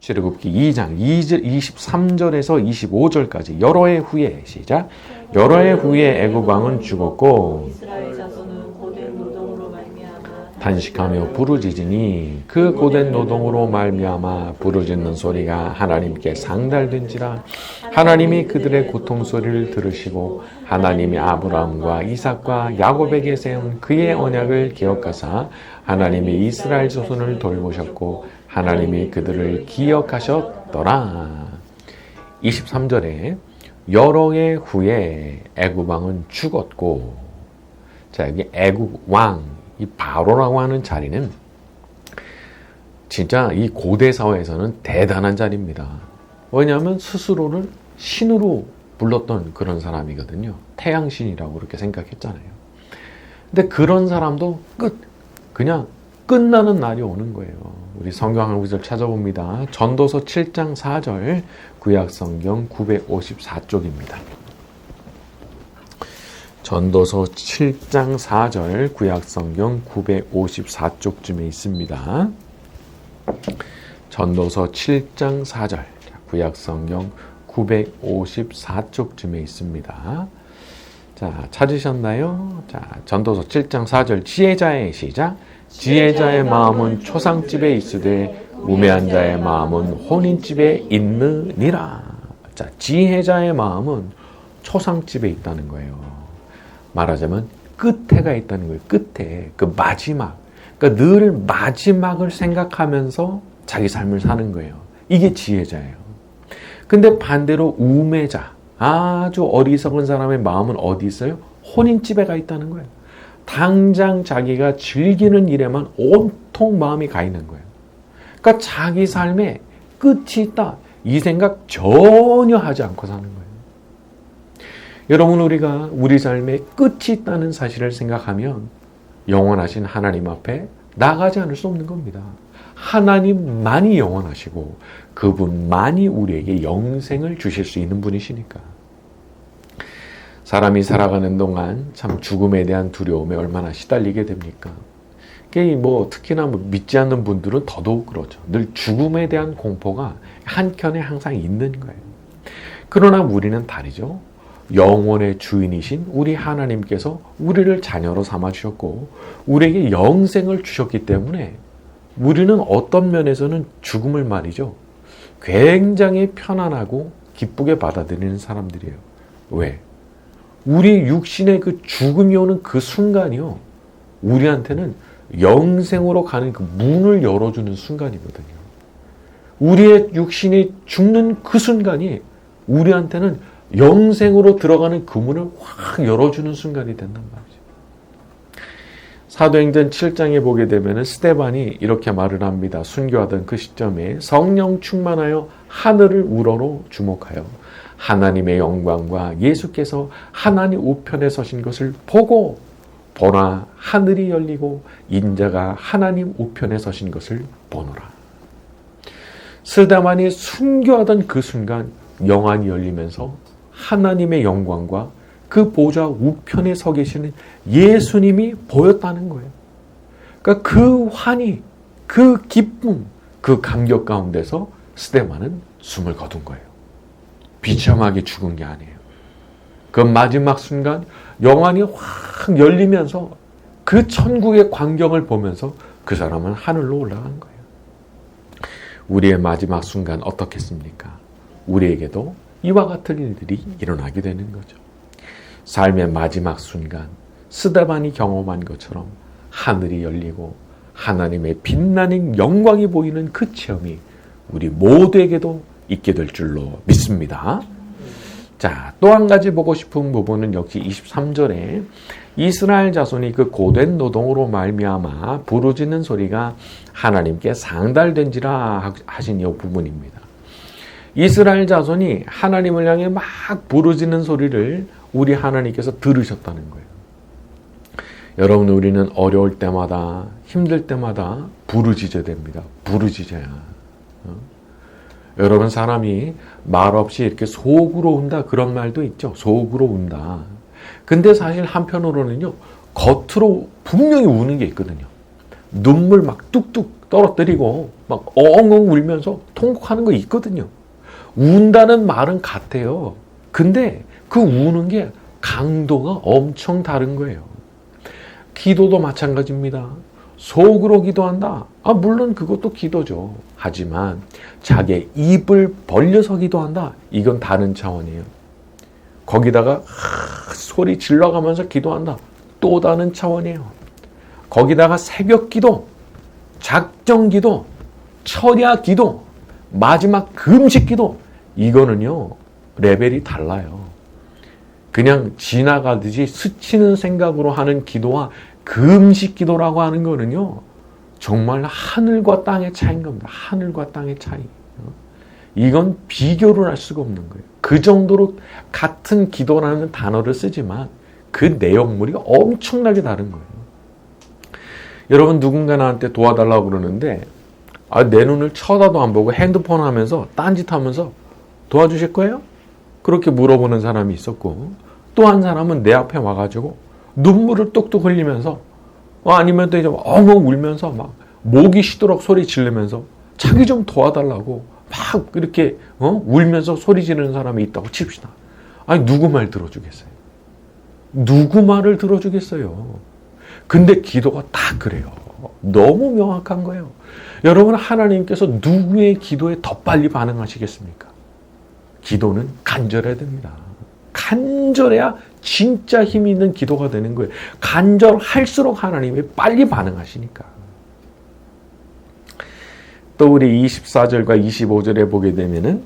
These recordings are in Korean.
출애굽기 2장 23절에서 25절까지 여러 해 후에 시작. 여러 해 후에 애굽 왕은 죽었고 이스라엘 자손은 고된 노동으로 말미암아 단식하며 부르짖으니 그 고된 노동으로 말미암아 부르짖는 소리가 하나님께 상달된지라. 하나님이 그들의 고통 소리를 들으시고 하나님이 아브라함과 이삭과 야곱에게 세운 그의 언약을 기억하사 하나님이 이스라엘 자손을 돌보셨고 하나님이 그들을 기억하셨더라. 23절에 여러 해 후에 애굽 왕은 죽었고, 자, 여기 애굽 왕, 이 바로라고 하는 자리는 진짜 이 고대 사회에서는 대단한 자리입니다. 왜냐하면 스스로를 신으로 불렀던 그런 사람이거든요. 태양신이라고 그렇게 생각했잖아요. 근데 그런 사람도 그냥 끝나는 날이 오는 거예요. 우리 성경 한 구절 찾아봅니다. 전도서 7장 4절 구약성경 954쪽입니다. 전도서 7장 4절 구약성경 954쪽쯤에 있습니다. 전도서 7장 4절 구약성경 954쪽쯤에 있습니다. 자, 찾으셨나요? 자, 전도서 7장 4절 지혜자의 시작. 지혜자의 마음은 초상집에 있으되 우매한 자의 마음은 혼인집에 있느니라. 자, 지혜자의 마음은 초상집에 있다는 거예요. 말하자면 끝에가 있다는 거예요. 끝에 그 마지막. 그러니까 늘 마지막을 생각하면서 자기 삶을 사는 거예요. 이게 지혜자예요. 근데 반대로 우매자, 아주 어리석은 사람의 마음은 어디 있어요? 혼인집에 가 있다는 거예요. 당장 자기가 즐기는 일에만 온통 마음이 가 있는 거예요. 그러니까 자기 삶에 끝이 있다. 이 생각 전혀 하지 않고 사는 거예요. 여러분, 우리가 우리 삶에 끝이 있다는 사실을 생각하면 영원하신 하나님 앞에 나가지 않을 수 없는 겁니다. 하나님만이 영원하시고 그분만이 우리에게 영생을 주실 수 있는 분이시니까. 사람이 살아가는 동안 참 죽음에 대한 두려움에 얼마나 시달리게 됩니까? 특히나 믿지 않는 분들은 더더욱 그렇죠. 늘 죽음에 대한 공포가 한켠에 항상 있는 거예요. 그러나 우리는 다르죠. 영혼의 주인이신 우리 하나님께서 우리를 자녀로 삼아 주셨고 우리에게 영생을 주셨기 때문에 우리는 어떤 면에서는 죽음을 말이죠. 굉장히 편안하고 기쁘게 받아들이는 사람들이에요. 왜? 우리 육신의 그 죽음이 오는 그 순간이요. 우리한테는 영생으로 가는 그 문을 열어주는 순간이거든요. 우리의 육신이 죽는 그 순간이 우리한테는 영생으로 들어가는 그 문을 확 열어주는 순간이 된단 말이죠. 사도행전 7장에 보게 되면 스데반이 이렇게 말을 합니다. 순교하던 그 시점에 성령 충만하여 하늘을 우러러 주목하여 하나님의 영광과 예수께서 하나님 우편에 서신 것을 보고 보나 하늘이 열리고 인자가 하나님 우편에 서신 것을 보노라. 스데반이 순교하던 그 순간 영안이 열리면서 하나님의 영광과 그 보좌 우편에 서 계시는 예수님이 보였다는 거예요. 그러니까 그 환희, 그 기쁨, 그 감격 가운데서 스데반은 숨을 거둔 거예요. 비참하게 죽은 게 아니에요. 그 마지막 순간 영안이 확 열리면서 그 천국의 광경을 보면서 그 사람은 하늘로 올라간 거예요. 우리의 마지막 순간 어떻겠습니까? 우리에게도 이와 같은 일들이 일어나게 되는 거죠. 삶의 마지막 순간 스데반이 경험한 것처럼 하늘이 열리고 하나님의 빛나는 영광이 보이는 그 체험이 우리 모두에게도 있게 될 줄로 믿습니다. 자, 또 한 가지 보고 싶은 부분은 역시 23절에 이스라엘 자손이 그 고된 노동으로 말미암아 부르짖는 소리가 하나님께 상달된지라 하신 이 부분입니다. 이스라엘 자손이 하나님을 향해 막 부르짖는 소리를 우리 하나님께서 들으셨다는 거예요. 여러분, 우리는 어려울 때마다 힘들 때마다 부르짖어야 됩니다. 부르짖어야. 여러분, 사람이 말없이 이렇게 속으로 운다 그런 말도 있죠. 속으로 운다. 근데 사실 한편으로는요, 겉으로 분명히 우는 게 있거든요. 눈물 막 뚝뚝 떨어뜨리고 막 엉엉 울면서 통곡하는 거 있거든요. 운다는 말은 같아요. 근데 그 우는 게 강도가 엄청 다른 거예요. 기도도 마찬가지입니다. 속으로 기도한다. 물론 그것도 기도죠. 하지만 자기의 입을 벌려서 기도한다. 이건 다른 차원이에요. 거기다가 소리 질러가면서 기도한다. 또 다른 차원이에요. 거기다가 새벽 기도, 작정 기도, 철야 기도, 마지막 금식 기도, 이거는요 레벨이 달라요. 그냥 지나가듯이 스치는 생각으로 하는 기도와 금식 기도라고 하는 거는요 정말 하늘과 땅의 차이인 겁니다. 하늘과 땅의 차이. 이건 비교를 할 수가 없는 거예요. 그 정도로 같은 기도라는 단어를 쓰지만 그 내용물이 엄청나게 다른 거예요. 여러분 누군가 나한테 도와달라고 그러는데 내 눈을 쳐다도 안 보고 핸드폰 하면서 딴짓하면서 도와주실 거예요? 그렇게 물어보는 사람이 있었고, 또 한 사람은 내 앞에 와가지고 눈물을 뚝뚝 흘리면서 아니면 또 이제 엉엉 울면서 막 목이 쉬도록 소리 지르면서 자기 좀 도와달라고 막 이렇게 울면서 소리 지르는 사람이 있다고 칩시다. 누구 말 들어주겠어요? 누구 말을 들어주겠어요? 근데 기도가 딱 그래요. 너무 명확한 거예요. 여러분 하나님께서 누구의 기도에 더 빨리 반응하시겠습니까? 기도는 간절해야 됩니다. 간절해야 진짜 힘이 있는 기도가 되는 거예요. 간절할수록 하나님이 빨리 반응하시니까. 또 우리 24절과 25절에 보게 되면은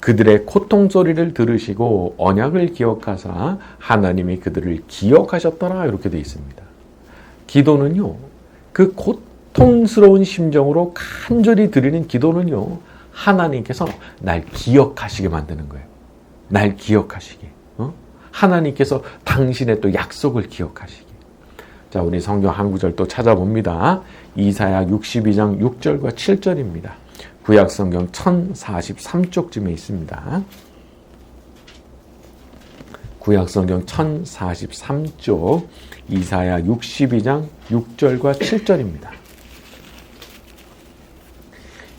그들의 고통 소리를 들으시고 언약을 기억하사 하나님이 그들을 기억하셨더라 이렇게 되어 있습니다. 기도는요, 그 고통스러운 심정으로 간절히 드리는 기도는요, 하나님께서 날 기억하시게 만드는 거예요. 날 기억하시게. 하나님께서 당신의 또 약속을 기억하시게. 자, 우리 성경 한 구절 또 찾아봅니다. 이사야 62장 6절과 7절입니다. 구약 성경 1043쪽쯤에 있습니다. 구약 성경 1043쪽 이사야 62장 6절과 7절입니다.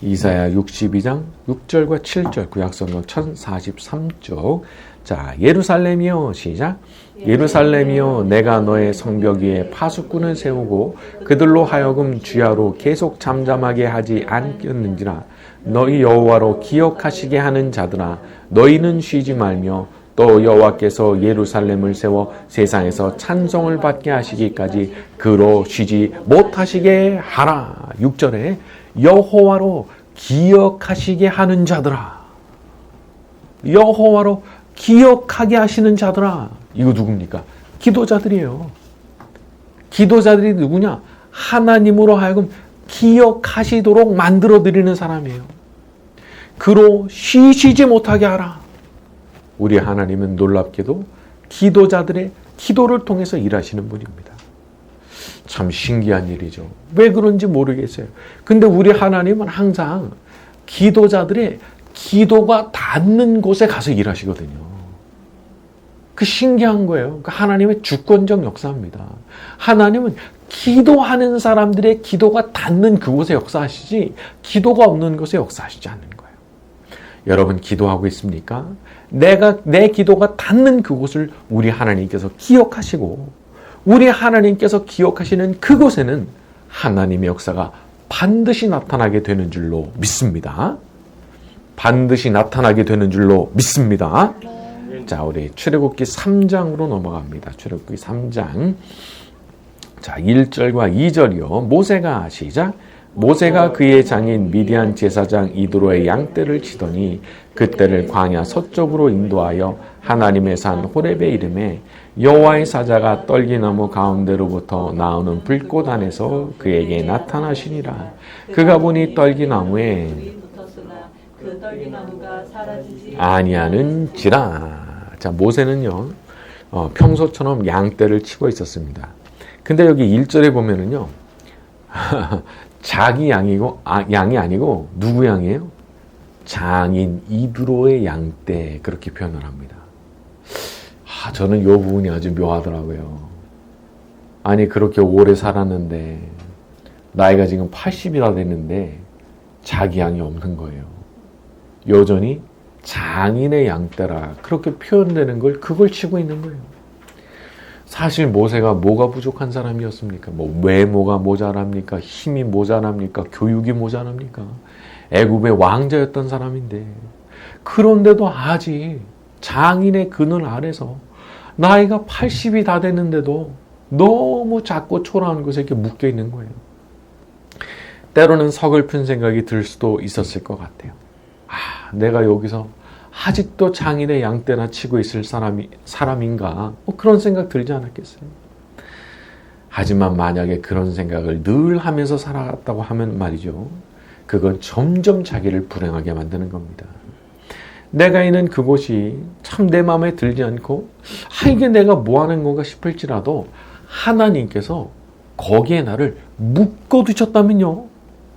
이사야 62장 6절과 7절 구약 성경 1043쪽. 자, 예루살렘이여 시작. 예루살렘이여 내가 너의 성벽 위에 파수꾼을 세우고 그들로 하여금 주야로 계속 잠잠하게 하지 않겠는지라. 너희 여호와로 기억하시게 하는 자들아 너희는 쉬지 말며 또 여호와께서 예루살렘을 세워 세상에서 찬송을 받게 하시기까지 그로 쉬지 못하시게 하라. 6절에 여호와로 기억하시게 하는 자들아. 여호와로 기억하게 하시는 자들아. 이거 누굽니까? 기도자들이에요. 기도자들이 누구냐? 하나님으로 하여금 기억하시도록 만들어드리는 사람이에요. 그로 쉬시지 못하게 하라. 우리 하나님은 놀랍게도 기도자들의 기도를 통해서 일하시는 분입니다. 참 신기한 일이죠. 왜 그런지 모르겠어요. 근데 우리 하나님은 항상 기도자들의 기도가 닿는 곳에 가서 일하시거든요. 그 신기한 거예요. 그 하나님의 주권적 역사입니다. 하나님은 기도하는 사람들의 기도가 닿는 그곳에 역사하시지 기도가 없는 곳에 역사하시지 않는 거예요. 여러분 기도하고 있습니까? 내 기도가 닿는 그곳을 우리 하나님께서 기억하시고 우리 하나님께서 기억하시는 그곳에는 하나님의 역사가 반드시 나타나게 되는 줄로 믿습니다. 반드시 나타나게 되는 줄로 믿습니다. 자, 우리 출애굽기 3장으로 넘어갑니다. 출애굽기 3장. 자, 1절과 2절이요. 모세가 시작. 모세가 그의 장인 미디안 제사장 이드로의 양떼를 치더니 그떼를 광야 서쪽으로 인도하여 하나님의 산 호렙에 이르매 여호와의 사자가 떨기나무 가운데로부터 나오는 불꽃 안에서 그에게 나타나시니라. 그가 보니 떨기나무에 그 떨기나무가 사라지지 아니하는지라. 자, 모세는요 평소처럼 양떼를 치고 있었습니다. 근데 여기 1절에 보면은요 자기 양이 아니고 누구 양이에요? 장인 이드로의 양떼 그렇게 표현을 합니다. 저는 이 부분이 아주 묘하더라고요. 아니 그렇게 오래 살았는데 나이가 지금 80이나 됐는데 자기 양이 없는 거예요. 여전히 장인의 양떼라 그렇게 표현되는 걸 그걸 치고 있는 거예요. 사실 모세가 뭐가 부족한 사람이었습니까? 뭐 외모가 모자랍니까? 힘이 모자랍니까? 교육이 모자랍니까? 애굽의 왕자였던 사람인데 그런데도 아직 장인의 그늘 아래서 나이가 80이 다 됐는데도 너무 작고 초라한 곳에 이렇게 묶여 있는 거예요. 때로는 서글픈 생각이 들 수도 있었을 것 같아요. 내가 여기서 아직도 장인의 양떼나 치고 있을 사람인가? 뭐 그런 생각 들지 않았겠어요? 하지만 만약에 그런 생각을 늘 하면서 살아갔다고 하면 말이죠. 그건 점점 자기를 불행하게 만드는 겁니다. 내가 있는 그곳이 참 내 마음에 들지 않고 이게 내가 뭐 하는 건가 싶을지라도 하나님께서 거기에 나를 묶어두셨다면요.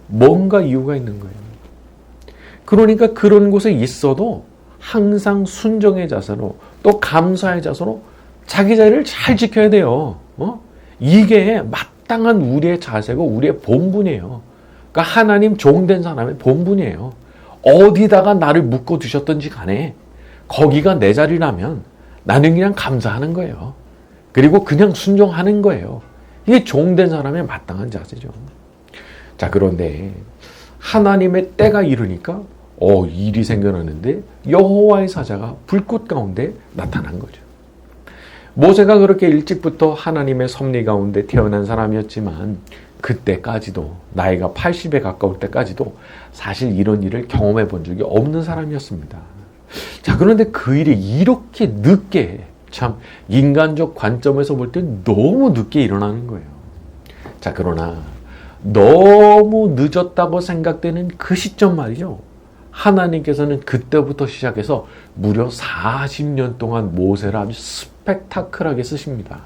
뭔가 이유가 있는 거예요. 그러니까 그런 곳에 있어도 항상 순종의 자세로 또 감사의 자세로 자기 자리를 잘 지켜야 돼요. 이게 마땅한 우리의 자세고 우리의 본분이에요. 그러니까 하나님 종된 사람의 본분이에요. 어디다가 나를 묶어두셨든지 간에 거기가 내 자리라면 나는 그냥 감사하는 거예요. 그리고 그냥 순종하는 거예요. 이게 종된 사람의 마땅한 자세죠. 자, 그런데 하나님의 때가 이르니까 일이 생겨나는데 여호와의 사자가 불꽃 가운데 나타난 거죠. 모세가 그렇게 일찍부터 하나님의 섭리 가운데 태어난 사람이었지만 그때까지도 나이가 80에 가까울 때까지도 사실 이런 일을 경험해 본 적이 없는 사람이었습니다. 자, 그런데 그 일이 이렇게 늦게 참 인간적 관점에서 볼 때 너무 늦게 일어나는 거예요. 자, 그러나 너무 늦었다고 생각되는 그 시점 말이죠. 하나님께서는 그때부터 시작해서 무려 40년 동안 모세를 아주 스펙타클하게 쓰십니다.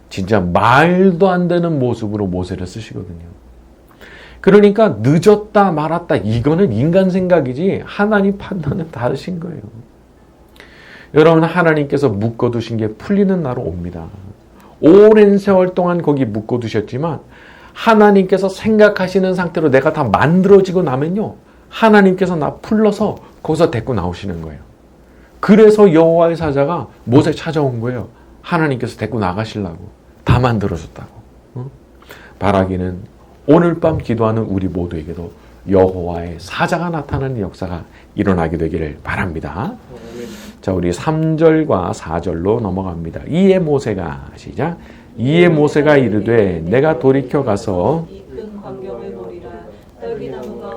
진짜 말도 안 되는 모습으로 모세를 쓰시거든요. 그러니까 늦었다 말았다 이거는 인간 생각이지 하나님 판단은 다르신 거예요. 여러분, 하나님께서 묶어두신 게 풀리는 날은 옵니다. 오랜 세월 동안 거기 묶어두셨지만 하나님께서 생각하시는 상태로 내가 다 만들어지고 나면요. 하나님께서 나 풀러서 거기서 데리고 나오시는 거예요. 그래서 여호와의 사자가 모세 찾아온 거예요. 하나님께서 데리고 나가시려고. 다 만들어줬다고. 바라기는 오늘 밤 기도하는 우리 모두에게도 여호와의 사자가 나타나는 역사가 일어나게 되기를 바랍니다. 자, 우리 3절과 4절로 넘어갑니다. 이에 모세가 시작. 이에 모세가 이르되 내가 돌이켜 가서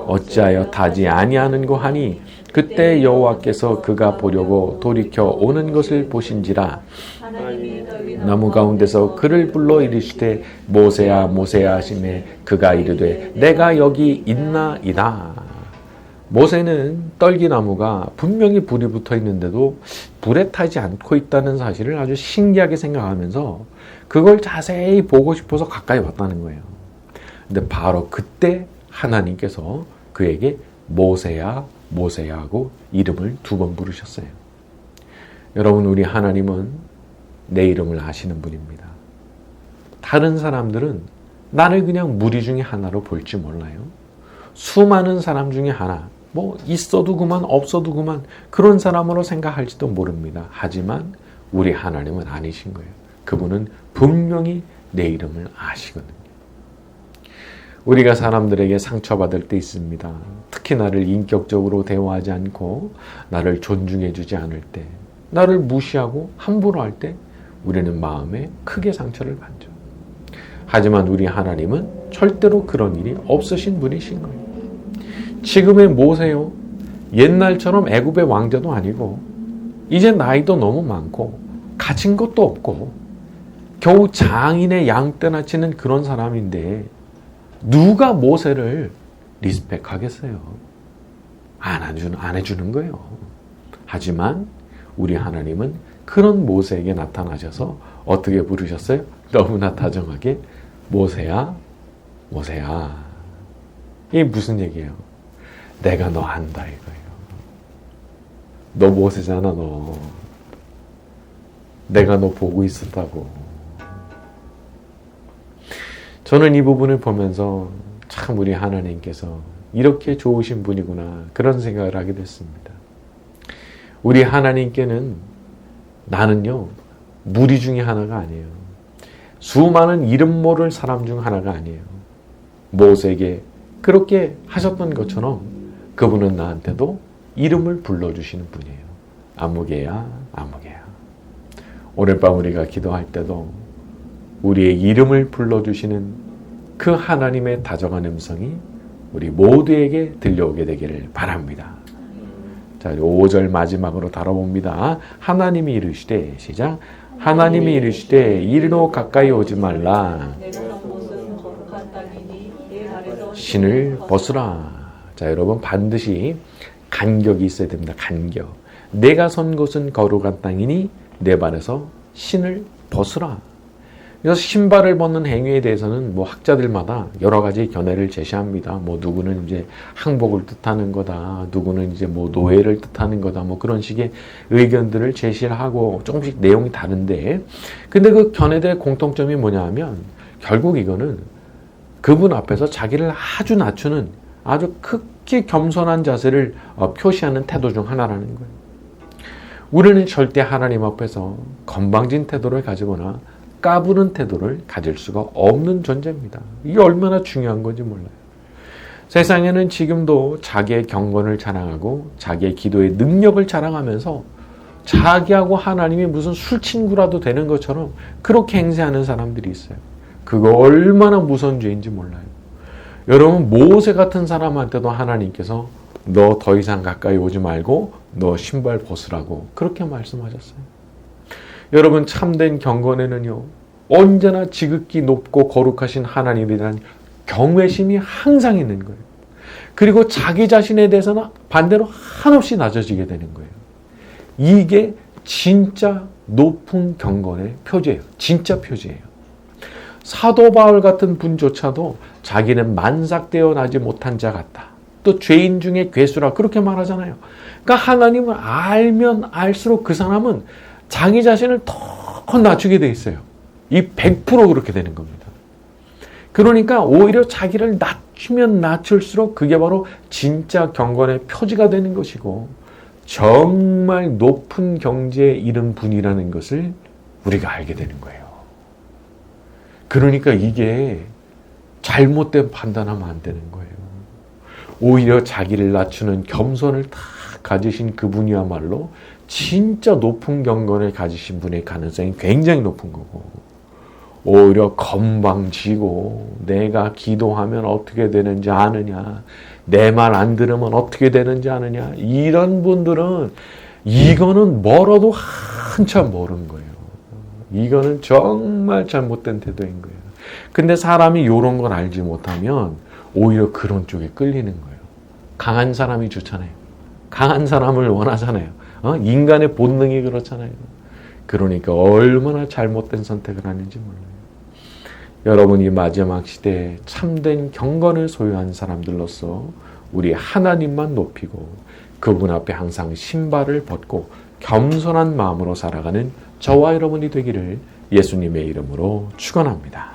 어찌하여 타지 아니하는고 하니 그때 여호와께서 그가 보려고 돌이켜 오는 것을 보신지라. 나무 가운데서 그를 불러 이르시되 모세야 모세야 하시매 그가 이르되 내가 여기 있나이다. 모세는 떨기나무가 분명히 불이 붙어 있는데도 불에 타지 않고 있다는 사실을 아주 신기하게 생각하면서 그걸 자세히 보고 싶어서 가까이 왔다는 거예요. 근데 바로 그때 하나님께서 그에게 모세야 모세야 하고 이름을 2번 부르셨어요. 여러분, 우리 하나님은 내 이름을 아시는 분입니다. 다른 사람들은 나를 그냥 무리 중에 하나로 볼지 몰라요. 수많은 사람 중에 하나, 뭐 있어도 그만 없어도 그만 그런 사람으로 생각할지도 모릅니다. 하지만 우리 하나님은 아니신 거예요. 그분은 분명히 내 이름을 아시거든요. 우리가 사람들에게 상처받을 때 있습니다. 특히 나를 인격적으로 대우하지 않고 나를 존중해 주지 않을 때, 나를 무시하고 함부로 할 때 우리는 마음에 크게 상처를 받죠. 하지만 우리 하나님은 절대로 그런 일이 없으신 분이신 거예요. 지금의 모세요. 옛날처럼 애굽의 왕자도 아니고 이제 나이도 너무 많고 가진 것도 없고 겨우 장인의 양떼나 치는 그런 사람인데 누가 모세를 리스펙하겠어요? 안 해주는 거예요. 하지만 우리 하나님은 그런 모세에게 나타나셔서 어떻게 부르셨어요? 너무나 다정하게 모세야 모세야. 이게 무슨 얘기예요? 내가 너 안다 이거예요. 너 모세잖아 너. 내가 너 보고 있었다고. 저는 이 부분을 보면서 참 우리 하나님께서 이렇게 좋으신 분이구나 그런 생각을 하게 됐습니다. 우리 하나님께는 나는요 무리 중에 하나가 아니에요. 수많은 이름 모를 사람 중 하나가 아니에요. 모세에게 그렇게 하셨던 것처럼 그분은 나한테도 이름을 불러주시는 분이에요. 아무개야 아무개야. 오늘 밤 우리가 기도할 때도 우리의 이름을 불러주시는 그 하나님의 다정한 음성이 우리 모두에게 들려오게 되기를 바랍니다. 자, 5절 마지막으로 다뤄봅니다. 하나님이 이르시되 시작. 하나님이 이르시되 이리로 가까이 오지 말라. 내가 선 곳은 거룩한 땅이니 내 발에서 신을 벗으라. 자, 여러분 반드시 간격이 있어야 됩니다. 간격. 내가 선 곳은 거룩한 땅이니 내 발에서 신을 벗으라. 그래서 신발을 벗는 행위에 대해서는 뭐 학자들마다 여러 가지 견해를 제시합니다. 뭐 누구는 이제 항복을 뜻하는 거다, 누구는 이제 뭐 노예를 뜻하는 거다, 뭐 그런 식의 의견들을 제시를 하고 조금씩 내용이 다른데, 근데 그 견해들의 공통점이 뭐냐 하면 결국 이거는 그분 앞에서 자기를 아주 낮추는 아주 극히 겸손한 자세를 표시하는 태도 중 하나라는 거예요. 우리는 절대 하나님 앞에서 건방진 태도를 가지거나 까부는 태도를 가질 수가 없는 존재입니다. 이게 얼마나 중요한 건지 몰라요. 세상에는 지금도 자기의 경건을 자랑하고 자기의 기도의 능력을 자랑하면서 자기하고 하나님이 무슨 술친구라도 되는 것처럼 그렇게 행세하는 사람들이 있어요. 그거 얼마나 무서운 죄인지 몰라요. 여러분 모세 같은 사람한테도 하나님께서 너 더 이상 가까이 오지 말고 너 신발 벗으라고 그렇게 말씀하셨어요. 여러분 참된 경건에는요 언제나 지극히 높고 거룩하신 하나님에 대한 경외심이 항상 있는 거예요. 그리고 자기 자신에 대해서는 반대로 한없이 낮아지게 되는 거예요. 이게 진짜 높은 경건의 표지예요. 진짜 표지예요. 사도 바울 같은 분조차도 자기는 만삭되어 나지 못한 자 같다. 또 죄인 중에 괴수라 그렇게 말하잖아요. 그러니까 하나님을 알면 알수록 그 사람은 자기 자신을 더 낮추게 돼 있어요. 이 100% 그렇게 되는 겁니다. 그러니까 오히려 자기를 낮추면 낮출수록 그게 바로 진짜 경건의 표지가 되는 것이고 정말 높은 경지에 이른 분이라는 것을 우리가 알게 되는 거예요. 그러니까 이게 잘못된 판단하면 안 되는 거예요. 오히려 자기를 낮추는 겸손을 다 가지신 그분이야말로 진짜 높은 경건을 가지신 분의 가능성이 굉장히 높은 거고, 오히려 건방지고 내가 기도하면 어떻게 되는지 아느냐, 내 말 안 들으면 어떻게 되는지 아느냐, 이런 분들은 이거는 멀어도 한참 멀은 거예요. 이거는 정말 잘못된 태도인 거예요. 근데 사람이 이런 걸 알지 못하면 오히려 그런 쪽에 끌리는 거예요. 강한 사람이 좋잖아요. 강한 사람을 원하잖아요. 인간의 본능이 그렇잖아요. 그러니까 얼마나 잘못된 선택을 하는지 몰라요. 여러분이 마지막 시대에 참된 경건을 소유한 사람들로서 우리 하나님만 높이고 그분 앞에 항상 신발을 벗고 겸손한 마음으로 살아가는 저와 여러분이 되기를 예수님의 이름으로 축원합니다.